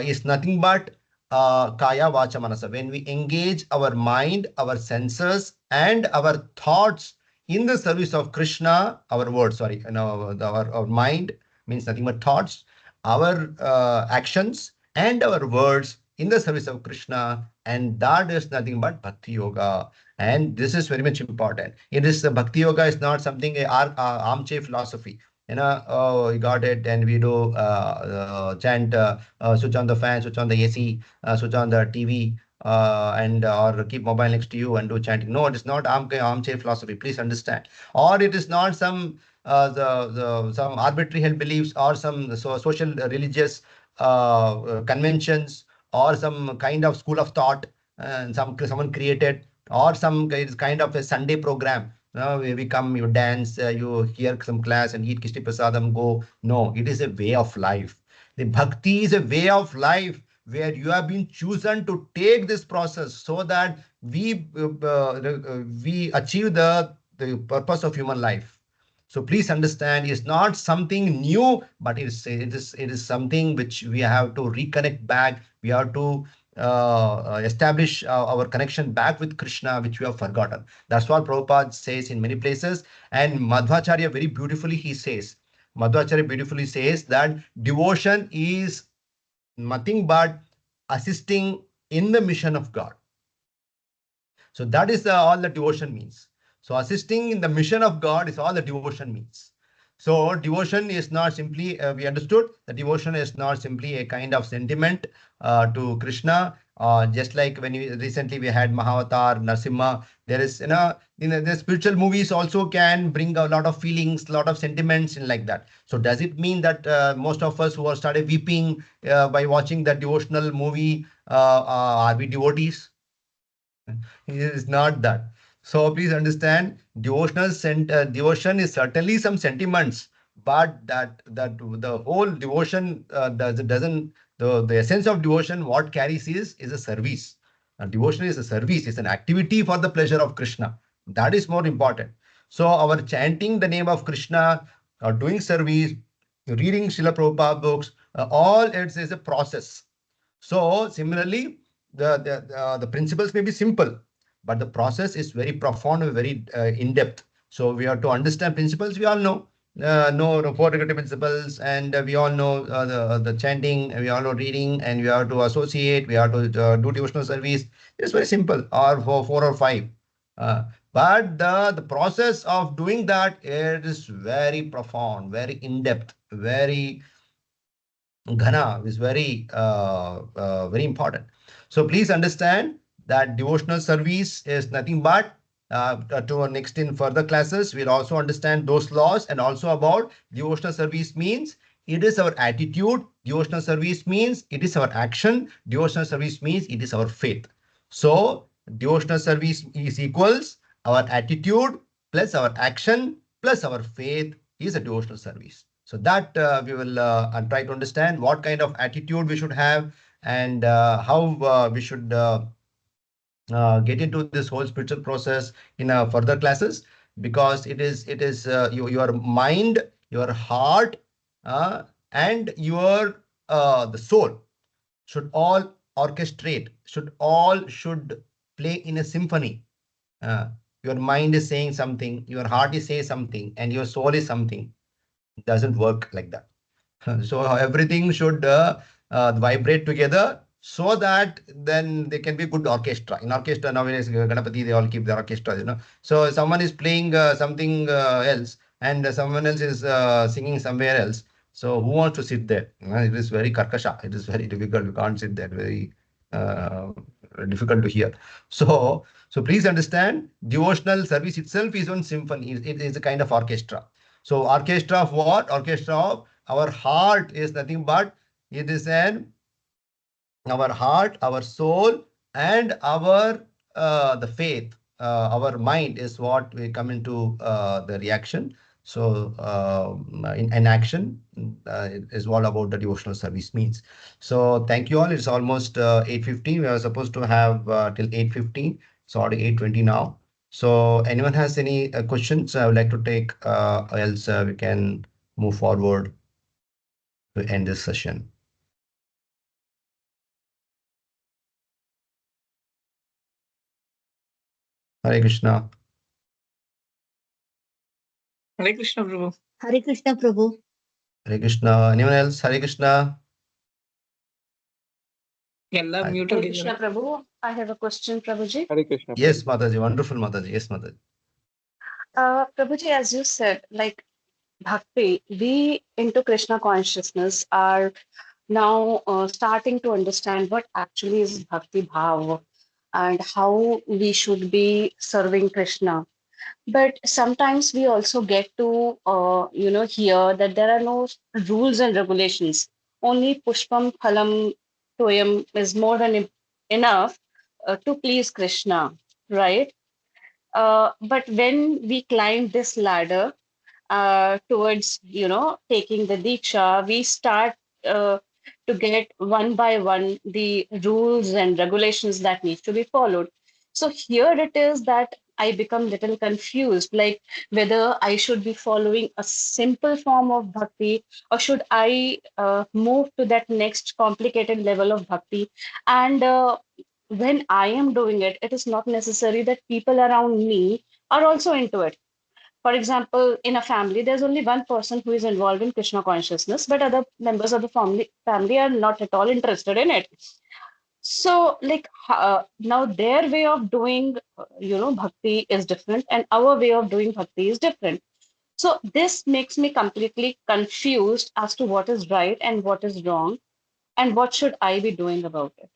is nothing but kaya vacha manasa. When we engage our mind, our senses, and our thoughts in the service of Krishna, our words, sorry, our mind means nothing but thoughts, our actions, and our words in the service of Krishna, and that is nothing but bhakti yoga. And this is very much important. It is bhakti yoga is not something armchair philosophy. Oh, we got it, and we do chant, switch on the fan, switch on the AC, switch on the TV, and or keep mobile next to you and do chanting. No, it is not armchair philosophy. Please understand. Or it is not some some arbitrary held beliefs, or some social religious conventions, or some kind of school of thought, and someone created, or some kind of a Sunday program. We come, you dance, you hear some class and eat Kishti Prasadam, go. No, it is a way of life. The bhakti is a way of life where you have been chosen to take this process so that we achieve the purpose of human life. So please understand, it's not something new, but it is something which we have to reconnect back. We have to establish our connection back with Krishna, which we have forgotten. That's what Prabhupada says in many places. And Madhvacharya Madhvacharya beautifully says that devotion is nothing but assisting in the mission of God. So that is all the devotion means. So assisting in the mission of God is all the devotion means. So devotion is not simply, we understood that devotion is not simply a kind of sentiment to Krishna. Just like when recently we had Mahavatar, Narsimha, there is, the spiritual movies also can bring a lot of feelings, a lot of sentiments in like that. So does it mean that most of us who are started weeping by watching that devotional movie, are we devotees? It is not that. So please understand, devotion is certainly some sentiments, but that the whole devotion doesn't the essence of devotion, what carries is a service. Devotion is a service, it's an activity for the pleasure of Krishna. That is more important. So our chanting the name of Krishna, or doing service, reading Srila Prabhupada books, all it is a process. So similarly, the principles may be simple, but the process is very profound and very in depth. So we have to understand principles. We all know the four regulative principles, and we all know the chanting, and we all know reading, and we have to associate. We have to do devotional service. It's very simple, or four or five. Uh, but the process of doing that, it is very profound, very in depth, very Ghana is very important. So please understand that devotional service is nothing but to next in further classes, we'll also understand those laws, and also about devotional service means it is our attitude. Devotional service means it is our action. Devotional service means it is our faith. So devotional service is equals our attitude plus our action plus our faith is a devotional service. So that we will try to understand what kind of attitude we should have, and how we should get into this whole spiritual process in further classes, because it is your mind, your heart, uh, and your the soul should all orchestrate, should play in a symphony. uh, your mind is saying something, your heart is saying something, and your soul is something. It doesn't work like that. So everything should vibrate together, so that then they can be good orchestra. In orchestra nowadays, Ganapati, they all keep the orchestra, So someone is playing something else, and someone else is singing somewhere else. So who wants to sit there? It is very karkasha. It is very difficult. You can't sit there. Very uh, difficult to hear. So please understand, devotional service itself is one symphony. It is a kind of orchestra. So orchestra of what? Orchestra of our heart is nothing but it is an our heart, our soul, and our the faith, our mind is what we come into the reaction. So in action is what about the devotional service means. So thank you all. It's almost 8:15. We are supposed to have till 8:15. It's already 8:20 now. So anyone has any questions I would like to take, else we can move forward to end this session. Hare Krishna. Hare Krishna, Prabhu. Hare Krishna, Prabhu. Hare Krishna. Anyone else? Hare Krishna. ಎಲ್ಲ Hi. Mute Hare ಆಗಿದ್ದಾರೆ. Krishna Prabhu. I have a question, Prabhuji. Hare Krishna. Yes, Mataji. Wonderful, Mataji. Yes, Mataji. Prabhuji, as you said, like Bhakti, we into Krishna consciousness are now starting to understand what actually is Bhakti Bhav and how we should be serving Krishna. But sometimes we also get to, hear that there are no rules and regulations. Only Pushpam Phalam Toyam is more than enough to please Krishna, right? But when we climb this ladder towards, taking the Diksha, we start to get one by one the rules and regulations that need to be followed. So here it is that I become little confused, like whether I should be following a simple form of bhakti or should I move to that next complicated level of bhakti. And when I am doing it, it is not necessary that people around me are also into it. For example, in a family, there's only one person who is involved in Krishna consciousness, but other members of the family are not at all interested in it. So, like now, their way of doing, bhakti is different, and our way of doing bhakti is different. So this makes me completely confused as to what is right and what is wrong, and what should I be doing about it.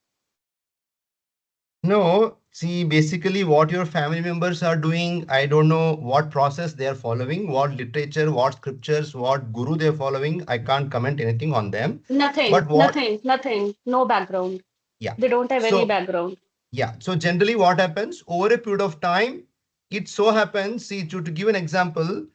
No, see, basically what your family members are doing, I don't know what process they are following, what literature, what scriptures, what guru they're following. I can't comment anything on them. Nothing, But what? nothing, no background. Yeah. They don't have any So, background. yeah. So generally what happens over a period of time, it so happens, see, to give an example,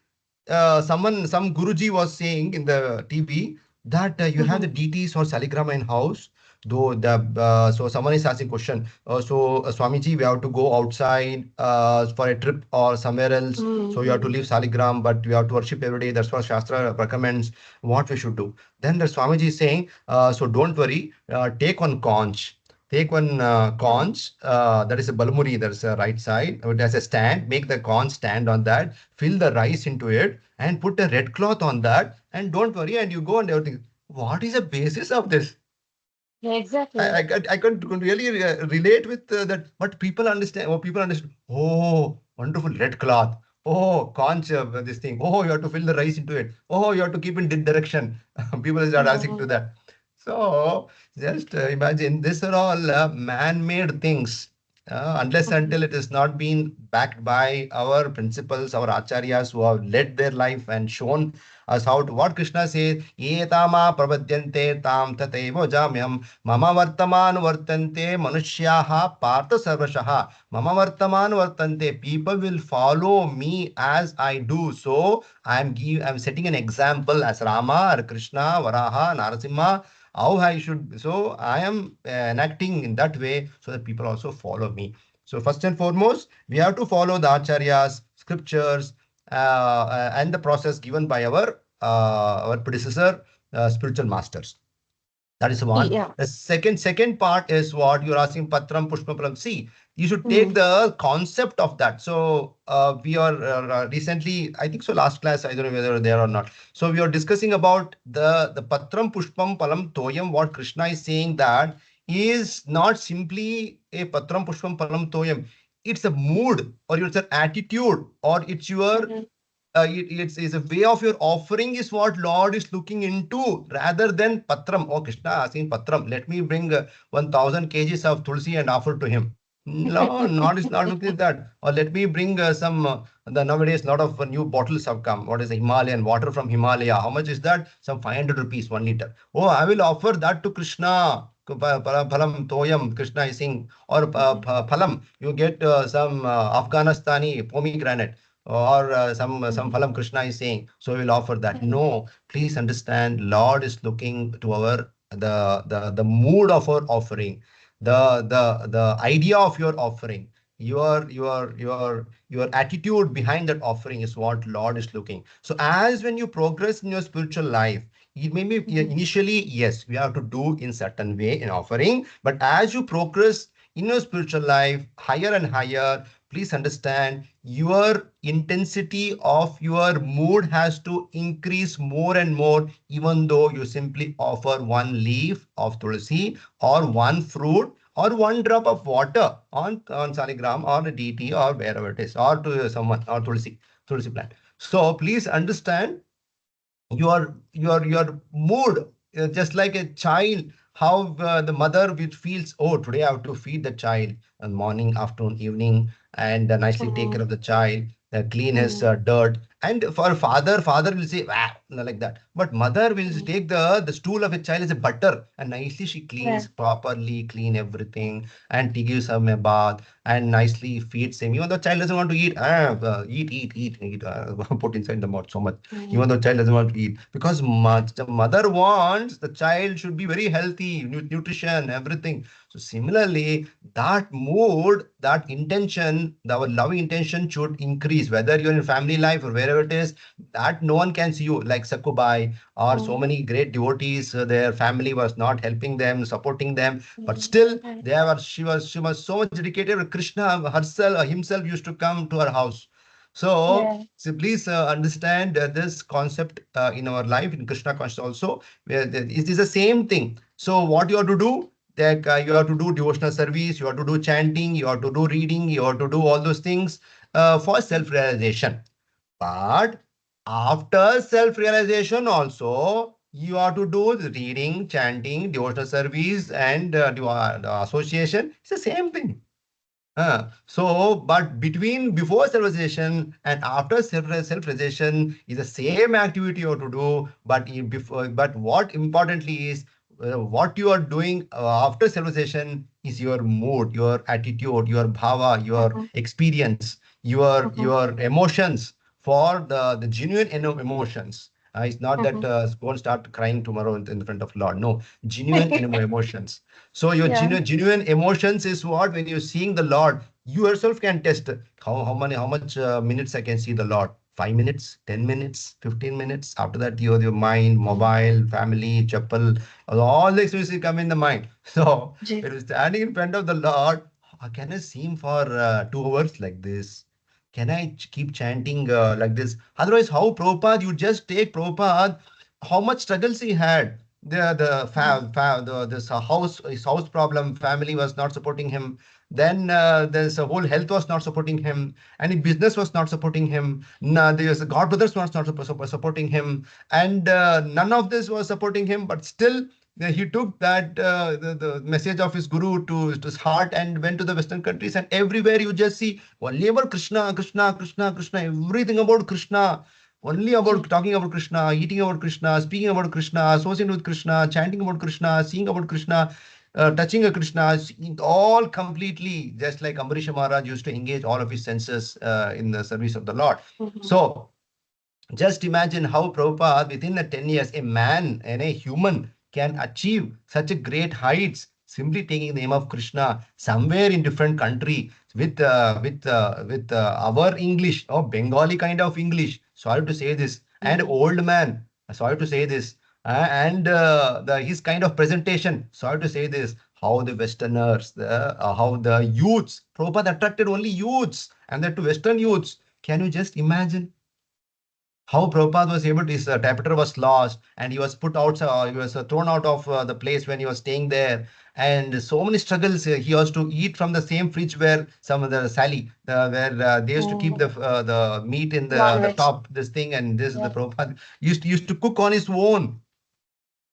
some Guruji was saying in the TV that you have the deities or saligrama in house. Though the so someone is asking question. Swamiji, we have to go outside for a trip or somewhere else. So you have to leave saligram, but we have to worship every day. That's what Shastra recommends. What we should do? Then the Swamiji is saying, so don't worry. Take one conch. Take one conch, that is a balmuri, that's a right side. It has a stand. Make the conch stand on that. Fill the rice into it and put a red cloth on that. And don't worry, and you go and everything. What is the basis of this? Yeah, exactly. I couldn't really relate with that. But people understand. Oh, people understand. Oh, wonderful red cloth. Oh, conch, this thing. Oh, you have to fill the rice into it. Oh, you have to keep in this direction. People start asking to that. So just imagine, these are all man-made things. unless until it is not been backed by our principles, our acharyas who have led their life and shown us how to, what Krishna says, etama prapadyante tam tateva jamyam mama vartaman vartante manushyaha partha sarvashaha mama vartaman vartante, people will follow me as I do. So I'm setting an example as Rama or Krishna, Varaha, Narasimha, how I should. So I am enacting in that way so that people also follow me. So first and foremost, we have to follow the acharyas, scriptures, and the process given by our predecessor, spiritual masters. That is one. Yeah. The second part is what you're asking, Patram, Pushpam, Palam. See, you should take Mm. the concept of that. So we are recently, I think so, last class, I don't know whether there or not. So we are discussing about the Patram, Pushpam, Palam, Toyam. What Krishna is saying, that is not simply a Patram, Pushpam, Palam, Toyam. It's a mood, or it's an attitude, or it's your Mhm. it's a way of your offering is what Lord is looking into, rather than Patram. Oh, Krishna asking Patram, let me bring 1000 kgs of Tulsi and offer to him. No, not is not looking at that. Or let me bring some, the nowadays lot of new bottles have come. What is the Himalayan water from Himalaya? How much is that? Some 500 rupees, 1 liter. Oh, I will offer that to Krishna. Phalam Toyam, Krishna is saying, or Phalam, you get some Afghanistani pomegranate, or some phalam Krishna is saying, so we will offer that. No, please understand, Lord is looking to our the mood of our offering, the idea of your offering, your attitude behind that offering is what Lord is looking. So as when you progress in your spiritual life, it may be initially, yes, we have to do in certain way in offering, but as you progress in your spiritual life higher and higher, please understand your intensity of your mood has to increase more and more, even though you simply offer one leaf of tulsi, or one fruit, or one drop of water on saligram or a DT or wherever it is, or to someone, or tulsi plant. So please understand your mood, just like a child, how the mother which feels, oh, today I have to feed the child morning, afternoon, evening, and nicely take care Mhm. of the child, clean his Mhm. dirt. And for father will say, "Wah," like that, but mother will Mhm. take the stool of a child as a butter, and nicely she cleans Yeah. properly, clean everything, and he gives him a bath and nicely feeds him. Even though child doesn't want to eat, eat, put inside the mouth so much, Mhm. even though child doesn't want to eat, because the mother wants the child should be very healthy, nutrition, everything. So similarly, that mood, that intention, our loving intention should increase, whether you're in family life or wherever it is, that no one can see you, like Sakubai or so Mhm. many great devotees, their family was not helping them, supporting them, but Mhm. still Yeah. she was so much dedicated. Krishna herself himself used to come to her house. So Yeah. so please understand this concept in our life, in Krishna consciousness also, where it is the same thing. So what you have to do, that you have to do devotional service, you have to do chanting, you have to do reading, you have to do all those things for self-realization. But after self-realization also, you have to do the reading, chanting, devotional service, and the association. It's the same thing. But between before self-realization and after self-realization is the same activity you have to do. But what importantly is what you are doing after self-realization is your mood, your attitude, your bhava, your Mhm. experience, your Mhm. emotions, for the genuine emotions. It's not that Mhm. go and start crying tomorrow in front of Lord. No, genuine emotions. So your Yeah. genuine emotions is what, when you're seeing the Lord, you yourself can test how much minutes I can see the Lord. 5 minutes, 10 minutes, 15 minutes. After that, your mind, mobile, family, chapel, all the experiences come in the mind. So Ji. when you're standing in front of the Lord, can I see him for 2 hours like this? Can I keep chanting like this? Otherwise, how Prabhupada, you just take Prabhupada, how much struggles he had. Mhm. This his house problem, family was not supporting him. Then there's a whole health was not supporting him, and his business was not supporting him. No, there's God brothers was not supporting him, and none of this was supporting him. But still, he took that the message of his guru to his heart and went to the Western countries, and everywhere you just see only about Krishna, Krishna, Krishna, Krishna, everything about Krishna, only about talking about Krishna, eating about Krishna, speaking about Krishna, associating with Krishna, chanting about Krishna, seeing about Krishna, touching a Krishna, all completely just like Ambarisha Maharaj used to engage all of his senses in the service of the Lord. So just imagine how Prabhupada, within the 10 years, a man and a human can achieve such a great heights simply taking the name of Krishna somewhere in different country with our English or Bengali kind of English. Sorry to say this, and old man. Sorry to say this, and his kind of presentation. Sorry to say this. How the Westerners, how the youths, Prabhupada attracted only youths, and that to Western youths. Can you just imagine? How Prabhupada was able to, his tapestry was lost and he was put out, he was thrown out of the place when he was staying there. And so many struggles. He has to eat from the same fridge where some of the Sally, where they used to keep the meat in the top, this thing, and this the Prabhupada used to cook on his own.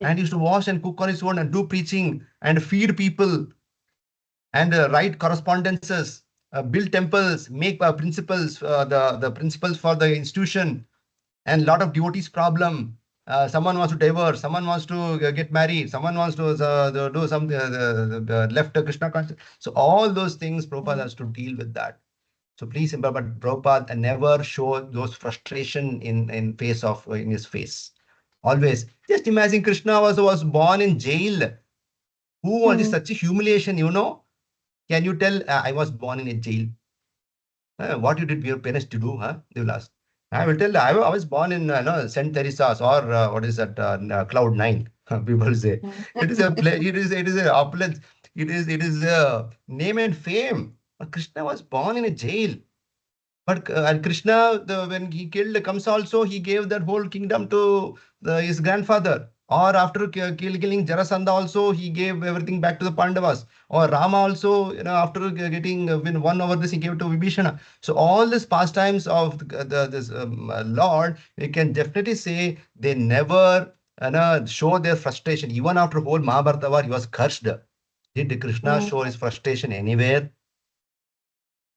And used to wash and cook on his own and do preaching and feed people and write correspondences, build temples, make principles, the principles for the institution, and a lot of devotees problem. Someone wants to divorce, someone wants to get married, someone wants to do some left Krishna conscious. So all those things Prabhupada has to deal with that. So please remember, but Prabhupada never showed those frustration in face of in his face. Always. Just imagine Krishna was born in jail. Who was such a humiliation, you know? Can you tell I was born in a jail? What you did your parents to do, huh? They will ask. I will tell. I was born in no, Saint Teresa's or what is that? Cloud 9. People say it is a it is a opulence. It is a name and fame. But Krishna was born in a jail. But and Krishna, when he killed Kamsa, also he gave that whole kingdom to his grandfather. Or after killing Jarasandha, also he gave everything back to the Pandavas. Or Rama also, after getting won over this, he gave it to Vibhishana. So all these pastimes of this Lord, we can definitely say they never show their frustration. Even after whole Mahabharata war, he was cursed. Did Krishna show his frustration anywhere?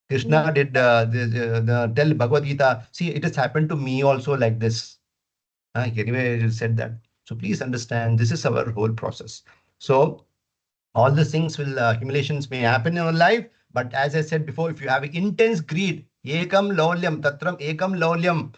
Krishna did tell Bhagavad Gita, see, it has happened to me also like this. Anyway, he said that. So please understand, this is our whole process. So all the things will, humiliations may happen in our life. But as I said before, if you have intense greed, ekam laulyam, tatram ekam laulyam.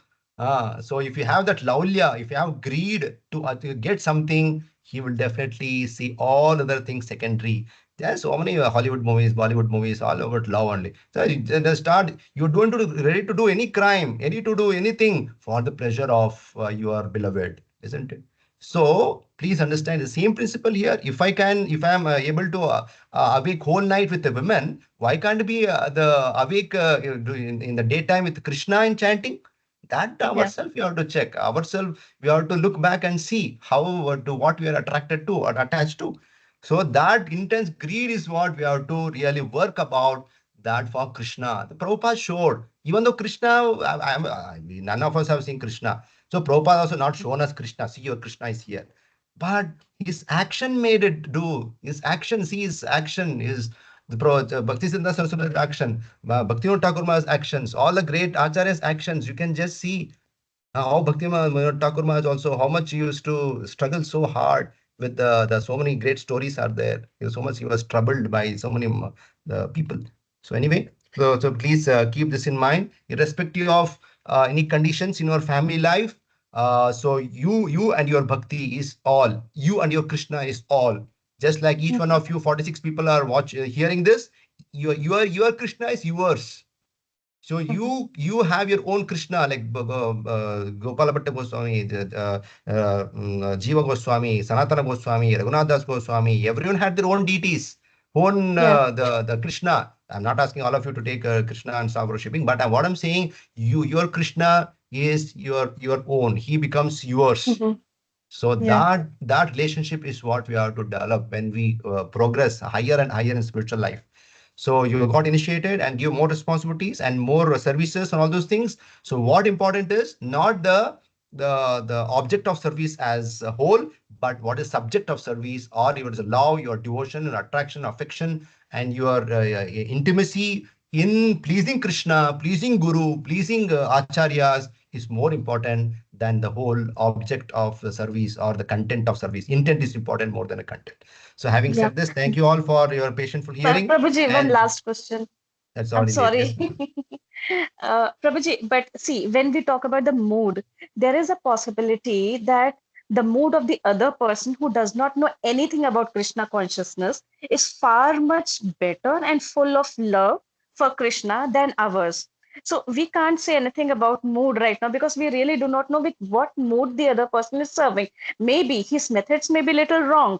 So if you have that laulya, if you have greed to get something, he will definitely see all other things secondary. There are so many Hollywood movies, Bollywood movies, all about love only. So the start, you're going to ready to do any crime, ready to do anything for the pleasure of your beloved, isn't it? So please understand the same principle here. If I am able to awake whole night with a woman, why can't it be the awake in the daytime with Krishna and chanting? That ourselves we have to check. Ourselves we have to look back and see how to what we are attracted to or attached to. So that intense greed is what we have to really work about that for Krishna. The Prabhupada showed, even though Krishna, none of us have seen Krishna. So Prabhupada also not shown us Krishna. See, your Krishna is here. But his action made it do. His action, see his action is the Bhakti Siddhanta Saraswati's action, Bhakti Thakur Maharaj's actions, all the great Acharya's actions. You can just see how Bhakti Thakur Maharaj also, how much he used to struggle so hard with the so many great stories are there. So much he was troubled by so many people. So anyway, so please keep this in mind, irrespective of any conditions in your family life. So you and your bhakti is all. You and your Krishna is all. Just like each one of you, 46 people are hearing this. Your Krishna is yours. So you have your own Krishna, like Gopala Bhatta Goswami, Jiva Goswami, Sanatana Goswami, Raghunath Das Goswami. Everyone had their own deities, own the Krishna. I'm not asking all of you to take Krishna and start worshipping, but what I'm saying, your Krishna is your own. He becomes yours. So that relationship is what we have to develop when we progress higher and higher in spiritual life. So you got initiated and give more responsibilities and more services and all those things. So what important is not the the object of service as a whole, but what is subject of service, or your love, your devotion, your attraction, affection, and your intimacy in pleasing Krishna, pleasing Guru, pleasing Acharyas is more important than the whole object of the service or the content of service. Intent is important more than a content. So having Yeah. said this, thank you all for your patientful hearing. Prabhuji, one And last question. that's I'm already late. sorry. Yes. Prabhuji, but see, when we talk about the mood, there is a possibility that the mood of the other person who does not know anything about Krishna consciousness is far much better and full of love for Krishna than ours. So we can't say anything about mood right now because we really do not know with what mood the other person is serving. Maybe his methods may be little wrong,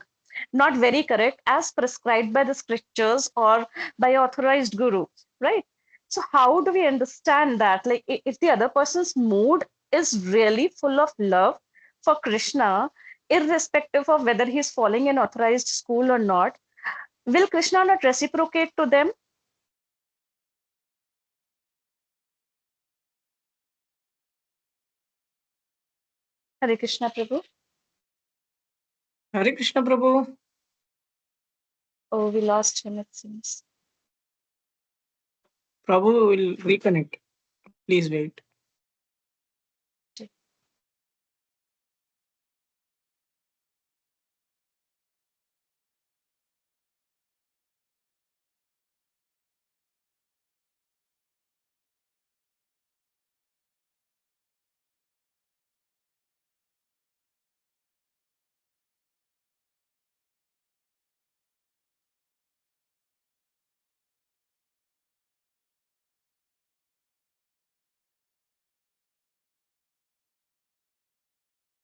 not very correct as prescribed by the scriptures or by authorized guru, right? So how do we understand that? Like if the other person's mood is really full of love for Krishna, irrespective of whether he's following an authorized school or not, will Krishna not reciprocate to them? Hare Krishna, Prabhu. Hare Krishna Prabhu. Oh, we lost him, it seems. Prabhu will reconnect. Please wait.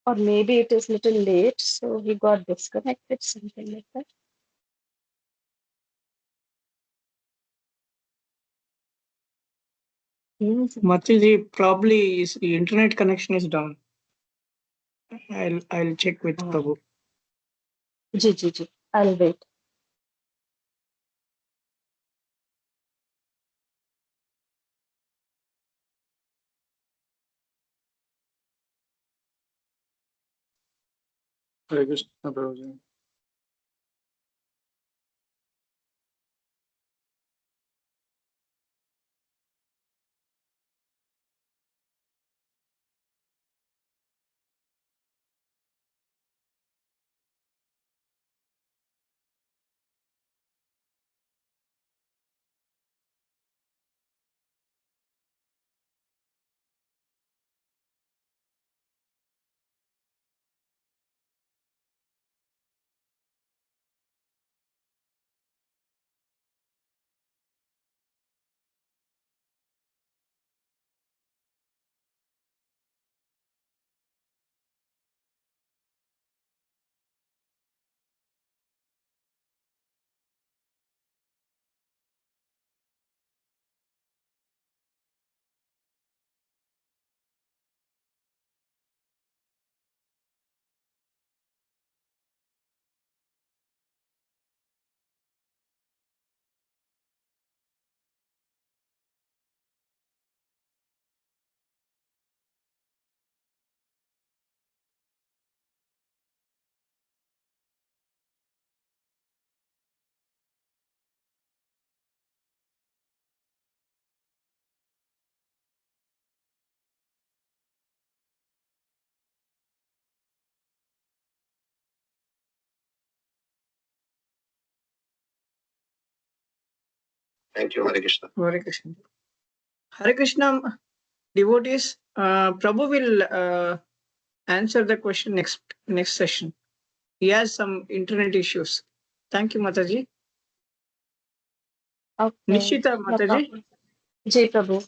Or maybe it is little late, so he got disconnected, something like that. Mataji, probably his internet connection is down. I'll check with Prabhu. Ji. I'll wait. Hare Krishna Prabhuji. Thank you, Hare Krishna. Hare Krishna. Hare Krishna devotees, Prabhu will answer the question next session. He has some internet issues. Thank you, Mataji. Okay. Nishita No Mataji. problem. Ji, Prabhu.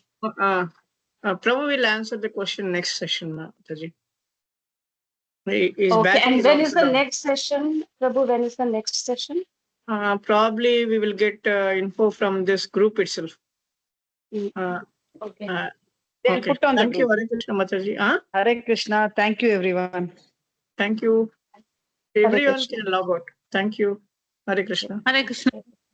Prabhu will answer the question next session, Mataji. His Okay, battery and is when also is the down. next session? Prabhu, when is the next session? Probably we will get info from this group itself. Okay. They'll Okay. put on the Thank you, group. Hare Krishna Mataji. Hare Krishna. Thank you, everyone. Thank you. Hare Everyone Krishna. can log out. Thank you. Hare Krishna. Hare Krishna.